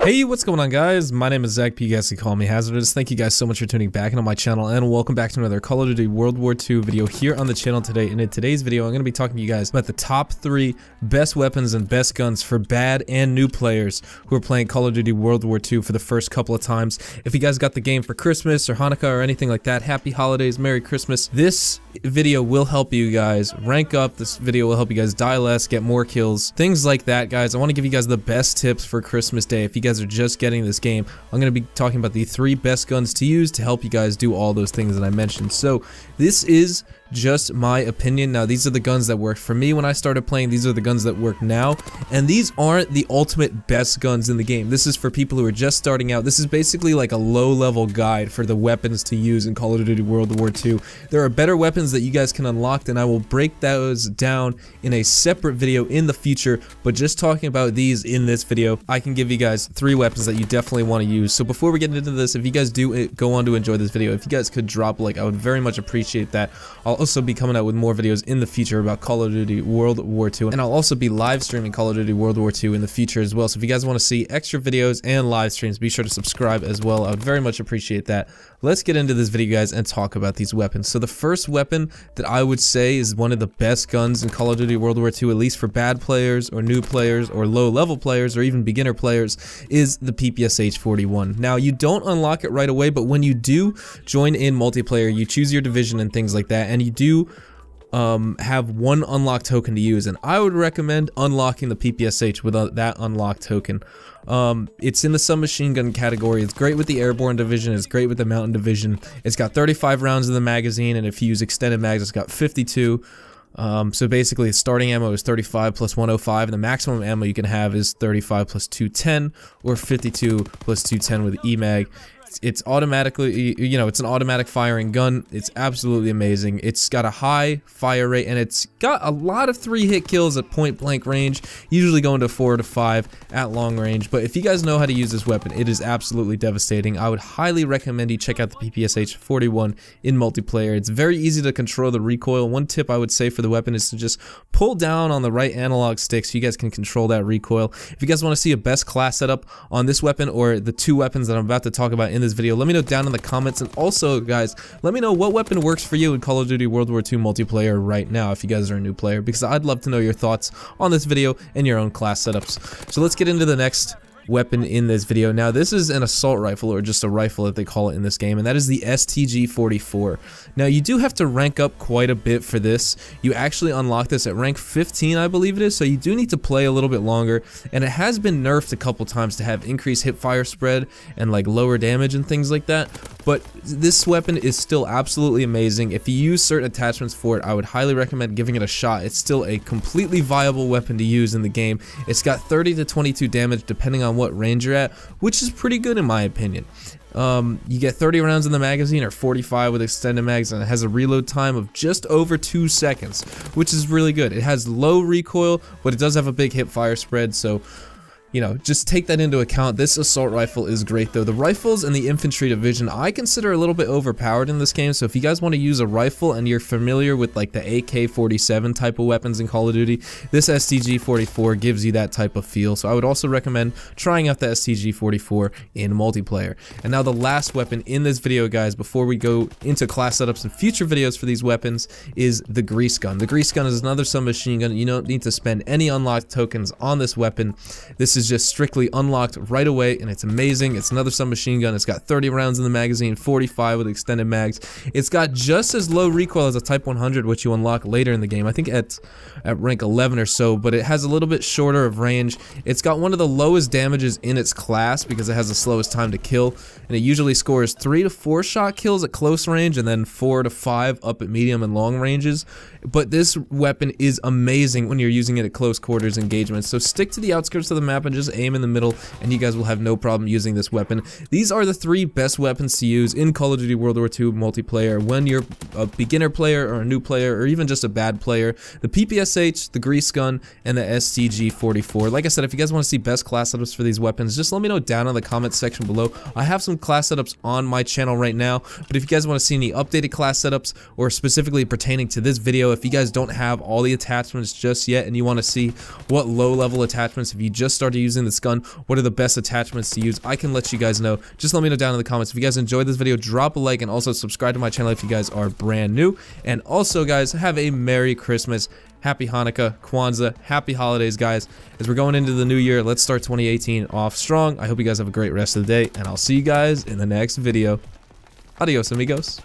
Hey, what's going on, guys? My name is Zach, P. Guess you call me Hazardous. Thank you guys so much for tuning back into my channel, and welcome back to another Call of Duty World War II video here on the channel today. And in today's video, I'm going to be talking to you guys about the top 3 best weapons and best guns for bad and new players who are playing Call of Duty World War II for the first couple of times. If you guys got the game for Christmas or Hanukkah or anything like that, happy holidays, Merry Christmas. This video will help you guys rank up. This video will help you guys die less, get more kills, things like that, guys. I want to give you guys the best tips for Christmas Day. If you guys are just getting this game, I'm going to be talking about the 3 best guns to use to help you guys do all those things that I mentioned. So this is just my opinion. Now, these are the guns that worked for me when I started playing. These are the guns that work now, and these aren't the ultimate best guns in the game. This is for people who are just starting out. This is basically like a low-level guide for the weapons to use in Call of Duty World War II. There are better weapons that you guys can unlock, and I will break those down in a separate video in the future, but just talking about these in this video, I can give you guys 3 weapons that you definitely want to use. So before we get into this, if you guys do go on to enjoy this video, if you guys could drop a like, I would very much appreciate that. I'll also be coming out with more videos in the future about Call of Duty World War II, and I'll also be live streaming Call of Duty World War II in the future as well. So if you guys want to see extra videos and live streams, be sure to subscribe as well. I would very much appreciate that. Let's get into this video, guys, and talk about these weapons. So the first weapon that I would say is one of the best guns in Call of Duty World War II, at least for bad players or new players or low-level players or even beginner players, is the PPSH 41. Now, you don't unlock it right away, but when you do join in multiplayer, you choose your division and things like that, and you do have one unlock token to use, and I would recommend unlocking the PPSH with that unlock token. It's in the submachine gun category. It's great with the airborne division. It's great with the mountain division. It's got 35 rounds in the magazine, and if you use extended mags, it's got 52. So basically, the starting ammo is 35 plus 105, and the maximum ammo you can have is 35 plus 210, or 52 plus 210 with EMAG. It's automatically, you know, it's an automatic firing gun. It's absolutely amazing. It's got a high fire rate, and it's got a lot of 3-hit kills at point blank range, usually going to 4 to 5 at long range. But if you guys know how to use this weapon, it is absolutely devastating. I would highly recommend you check out the PPSH 41 in multiplayer. It's very easy to control the recoil. One tip I would say for the weapon is to just pull down on the right analog stick so you guys can control that recoil. If you guys want to see a best class setup on this weapon or the 2 weapons that I'm about to talk about in this video, let me know down in the comments. And also, guys, let me know what weapon works for you in Call of Duty World War II multiplayer right now if you guys are a new player, because I'd love to know your thoughts on this video and your own class setups. So let's get into the next weapon in this video. Now, this is an assault rifle, or just a rifle that they call it in this game, and that is the STG-44. Now, you do have to rank up quite a bit for this. You actually unlock this at rank 15, I believe it is, so you do need to play a little bit longer, and it has been nerfed a couple times to have increased hip fire spread and like lower damage and things like that, but this weapon is still absolutely amazing. If you use certain attachments for it, I would highly recommend giving it a shot. It's still a completely viable weapon to use in the game. It's got 30 to 22 damage depending on what range you're at, which is pretty good in my opinion. You get 30 rounds in the magazine, or 45 with extended mags, and it has a reload time of just over 2 seconds, which is really good. It has low recoil, but it does have a big hip fire spread, so you know, just take that into account. This assault rifle is great though. The rifles in the infantry division I consider a little bit overpowered in this game, so if you guys want to use a rifle and you're familiar with like the AK-47 type of weapons in Call of Duty, this STG-44 gives you that type of feel. So I would also recommend trying out the STG-44 in multiplayer. And now the last weapon in this video, guys, before we go into class setups and future videos for these weapons, is the grease gun. The grease gun is another submachine gun. You don't need to spend any unlocked tokens on this weapon. This is just strictly unlocked right away, and it's amazing. It's another submachine gun. It's got 30 rounds in the magazine, 45 with extended mags. It's got just as low recoil as a Type 100, which you unlock later in the game, I think at rank 11 or so, but it has a little bit shorter of range. It's got one of the lowest damages in its class because it has the slowest time to kill, and it usually scores 3 to 4 shot kills at close range and then 4 to 5 up at medium and long ranges. But this weapon is amazing when you're using it at close quarters engagements, so stick to the outskirts of the map and just aim in the middle, and you guys will have no problem using this weapon. These are the 3 best weapons to use in Call of Duty World War II multiplayer when you're a beginner player or a new player or even just a bad player. The PPSH, the grease gun, and the STG-44. Like I said, if you guys want to see best class setups for these weapons, just let me know down in the comments section below. I have some class setups on my channel right now, but if you guys want to see any updated class setups or specifically pertaining to this video, if you guys don't have all the attachments just yet and you want to see what low level attachments, if you just started using this gun, what are the best attachments to use, I can let you guys know. Just let me know down in the comments. If you guys enjoyed this video, drop a like and also subscribe to my channel if you guys are brand new. And also guys, have a Merry Christmas, Happy Hanukkah, Kwanzaa, Happy Holidays guys. As we're going into the new year, let's start 2018 off strong. I hope you guys have a great rest of the day, and I'll see you guys in the next video. Adios amigos.